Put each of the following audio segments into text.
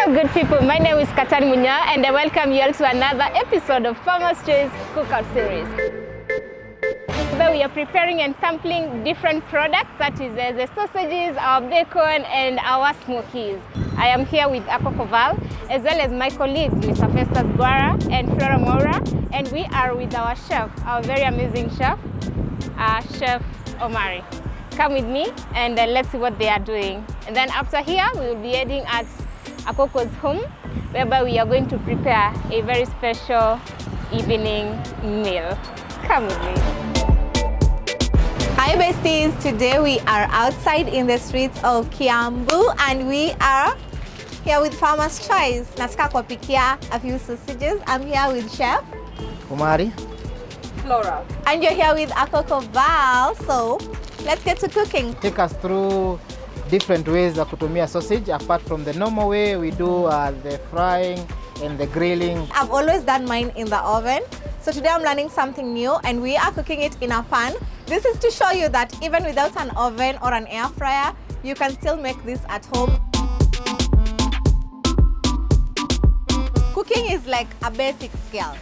Hello good people, my name is Katani Munya and I welcome you all to another episode of Farmer's Choice Cookout Series. Today we are preparing and sampling different products such as the sausages, our bacon and our smokies. I am here with Akoko Val as well as my colleagues Mr. Festive and Flora Maura, and we are with our chef, our very amazing chef, Chef Omari. Come with me and let's see what they are doing. And then after here we will be heading at Akoko's home, whereby we are going to prepare a very special evening meal. Come with me. Hi besties, today we are outside in the streets of Kiambu and we are here with Farmer's Choice. Nataka kuwapikia a few sausages. I'm here with Chef Omari, Flora, and you're here with Akoko Val. So let's get to cooking. Take us through different ways of kutumia sausage apart from the normal way we do the frying and the grilling. I've always done mine in the oven. So today I'm learning something new and we are cooking it in a pan. This is to show you that even without an oven or an air fryer, you can still make this at home. Cooking is like a basic skill.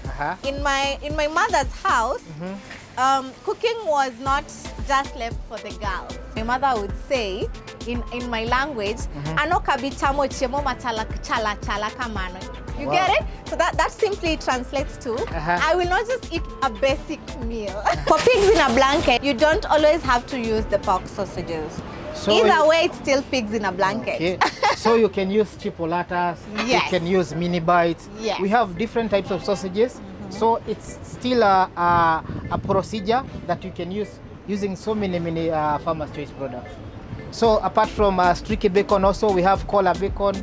In my mother's house, cooking was not just left for the girls. My mother would say in my language, ano kabitamo chemo matala chala chala kamano. You get it? So that simply translates to, I will not just eat a basic meal. For pigs in a blanket, you don't always have to use the pork sausages. So either way, it's still pigs in a blanket. Okay. So you can use chipolatas, yes. You can use mini bites. Yes. We have different types of sausages. So it's still a procedure that you can use using so many Farmer's Choice products. So apart from streaky bacon, also we have collar bacon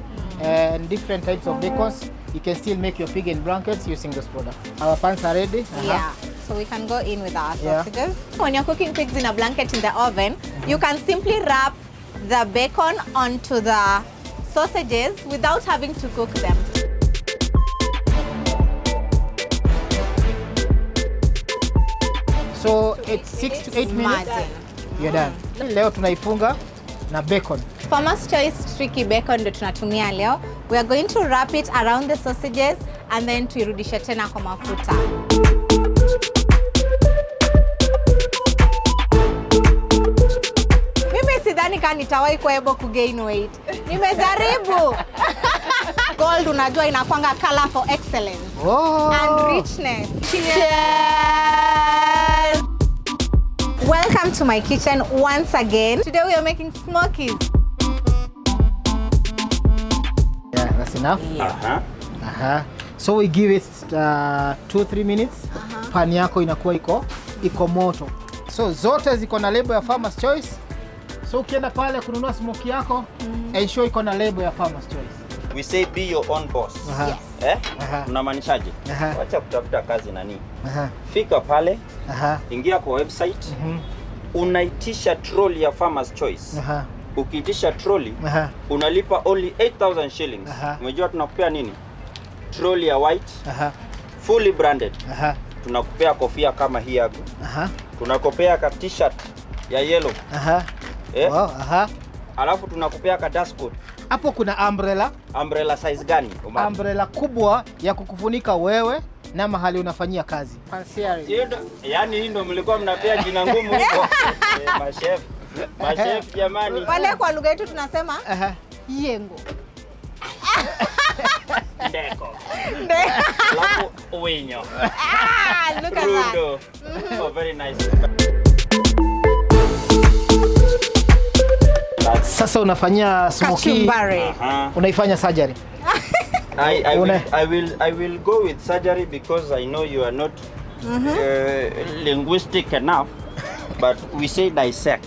and different types of bacons. You can still make your pig in blankets using those products. Our pans are ready. Yeah, so we can go in with our sausages. When you're cooking pigs in a blanket in the oven, you can simply wrap the bacon onto the sausages without having to cook them. So it's 6 to 8 minutes. You're done. Leo tunaifunga na bacon. Farmer's Choice streaky bacon ndio tunatumia leo. We are going to wrap it around the sausages and then tuirudishe tena kwa mafuta. Mimi sidhani kama nitawahi kuwa able ku gain weight. Nimejaribu. Gold unajua inakwanga color for excellence and richness. Cheers! Welcome to my kitchen once again. Today we are making smokies. Yeah, that's enough. Yeah. So we give it 2-3 minutes. Pan yako inakuwa iko moto. So zote ziko na label ya Farmer's Choice. So ukienda pale kununua smoky yako, ensure iko na label ya Farmer's Choice. We say be your own boss. Yes. Unamaanishaje? Wacha kutafuta kazi nani. Fika pale, ingia kwa website, unaitisha trolley ya Farmer's Choice. Ukiitisha trolley, unalipa only 8,000 shillings. Umejua tunakupea nini? Trolley ya white, fully branded. Tunakupea kofia kama hii hapo. Tunakupea ka t-shirt ya yellow. Alafu tunakupea ka dust coat. Hapo kuna umbrella. Umbrella size gani? Umbrella kubwa ya kukufunika wewe na mahali unafanyia kazi. Yaani hii ndio mlikuwa mnapea jina ngumu huko. Machef jamani. Wale kwa lugha yetu tunasema yengo. Ndeko. Alafu uwinyo. Look at that. Oh, very nice. Sasa unafanyia smoky. Unaifanya surgery. I will go with surgery because I know you are not linguistic enough, but we say dissect.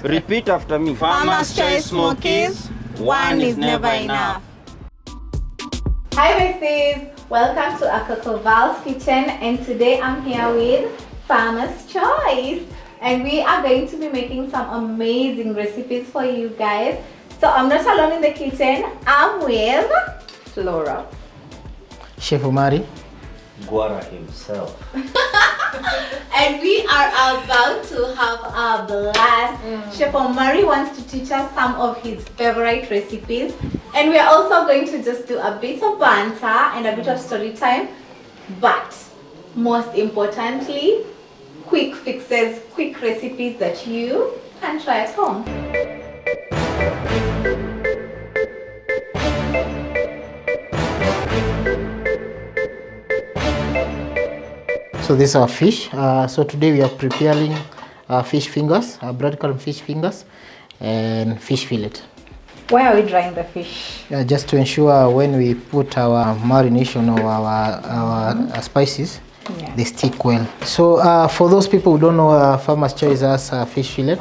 Repeat after me. Farmer's Choice smokies, one is never enough. Hi besties, welcome to Akoko Val's kitchen and today I'm here with Farmer's Choice. And we are going to be making some amazing recipes for you guys. So I'm not alone in the kitchen. I'm with Flora, Chef Omari, Guara himself. And we are about to have a blast. Chef Omari wants to teach us some of his favorite recipes. And we are also going to just do a bit of banter and a bit of story time. But most importantly, quick fixes, quick recipes that you can try at home. So this is our fish. So today we are preparing fish fingers, breadcrumb fish fingers, and fish fillet. Why are we drying the fish? Just to ensure when we put our marination or our spices, they stick well. So for those people who don't know, Farmer's Choice has fish fillet.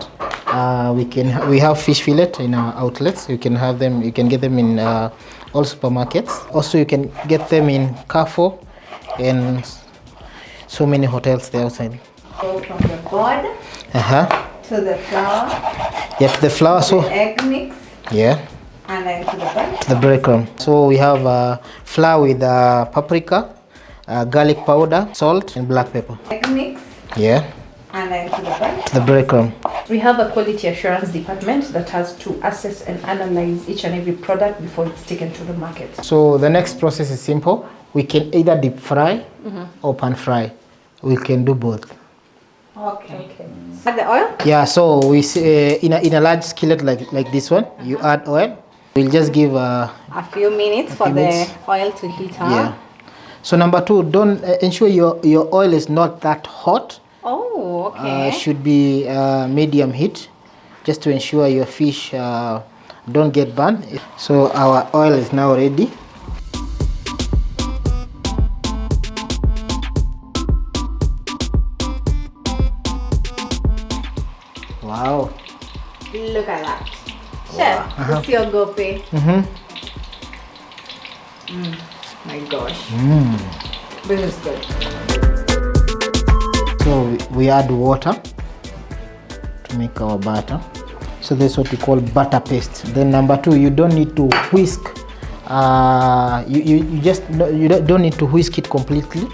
We have fish fillet in our outlets. You can have them. You can get them in all supermarkets. Also, you can get them in Carrefour and so many hotels there outside. Go from the board to the flour. Yeah, to the flour. To so the egg mix. Yeah. And then to the bread. The breadcrumb. So we have flour with paprika, garlic powder, salt, and black pepper. Egg mix. Yeah. And then to the bread. The breadcrumb. We have a quality assurance department that has to assess and analyze each and every product before it's taken to the market. So the next process is simple. We can either deep fry or pan fry. We can do both. Okay. Add the oil? Yeah, so we in a large skillet like this one, you add oil. We'll just give a few minutes for the oil to heat up. Yeah. So number 2, don't ensure your oil is not that hot. Oh, okay. Should be medium heat, just to ensure your fish don't get burned. So our oil is now ready. Wow. Look at that. Chef, this is your gope. My gosh. This is good. So we add water to make our batter. So that's what we call butter paste. Then number 2, you don't need to whisk. You don't need to whisk it completely.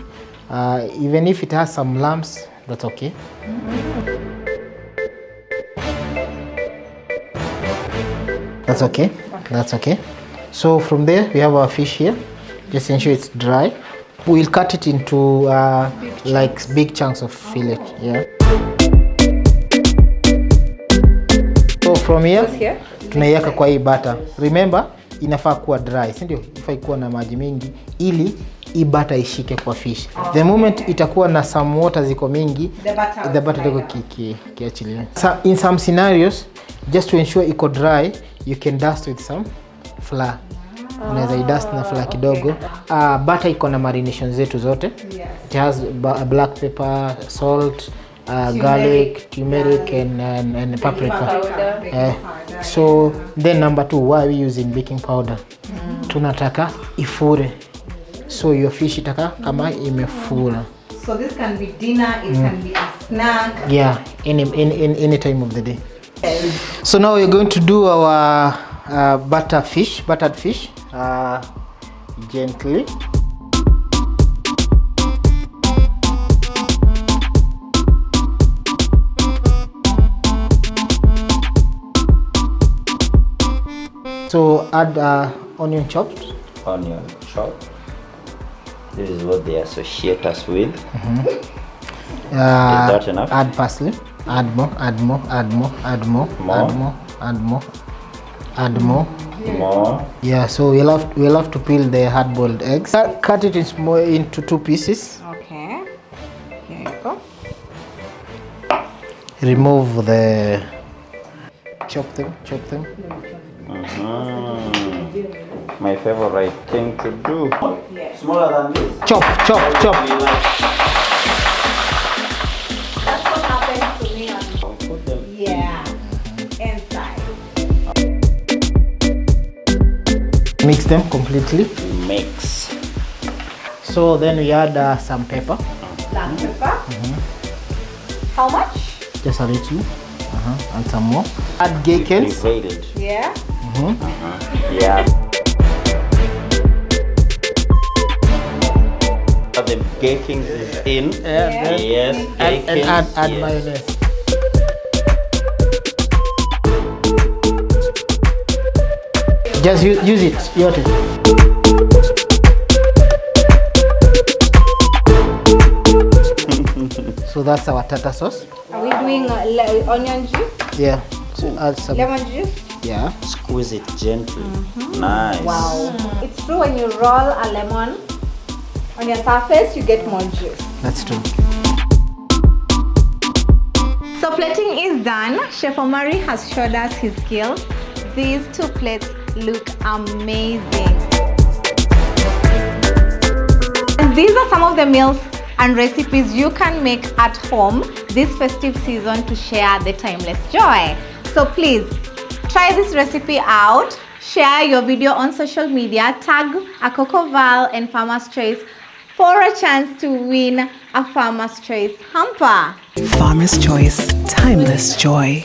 Even if it has some lumps, that's okay. That's okay. That's okay. So from there we have our fish here. Just ensure it's dry. We'll cut it into like big chunks of fillet. Yeah. So from here tunaiweka kwa hii butter. Remember, inafaa kuwa dry, si ndio? Ifai kuwa na maji mengi ili hii butter ishike kwa fish. The moment itakuwa na some water ziko mingi, the butter itakuwa kiachilia. So in some scenarios, just to ensure iko dry, you can dust with some flour. Unaweza idust na flour kidogo. Butter iko na marination zetu zote. It has black pepper, salt, garlic, turmeric, and paprika. So then number 2, why are we using baking powder? Tunataka ifure. So your fish itaka kama imefura. So this can be dinner, it can be a snack. Yeah, any time of the day. So now we're going to do our buttered fish gently. So add onion chopped. Onion chopped. This is what they associate us with. Is that enough? Add parsley. Add more. Yeah, so we'll have to peel the hard-boiled eggs. Cut it into 2 pieces. Okay. Here you go. Remove the chop them. My favorite thing to do. Smaller than this. Chop. That's what happened to me on Put them. Yeah. Inside. Mix them completely. Mix. So then we add some pepper. Black pepper. How much? Just a little. And some more. Add gherkins. Yeah. Yeah. Gay Kings is in. Yes. Gay And Kings, add yes. mayonnaise. Just use it. Yote. So that's our tartar sauce. Are we doing onion juice? Yeah. So add some. Lemon juice? Yeah. Squeeze it gently. Nice. Wow. It's true, when you roll a lemon on your surface, you get more juice. That's true. So plating is done. Chef Omari has showed us his skills. These 2 plates look amazing. And these are some of the meals and recipes you can make at home this festive season to share the timeless joy. So please try this recipe out. Share your video on social media. Tag Akoko Val and Farmer's Choice for a chance to win a Farmer's Choice hamper. Farmer's Choice, timeless joy.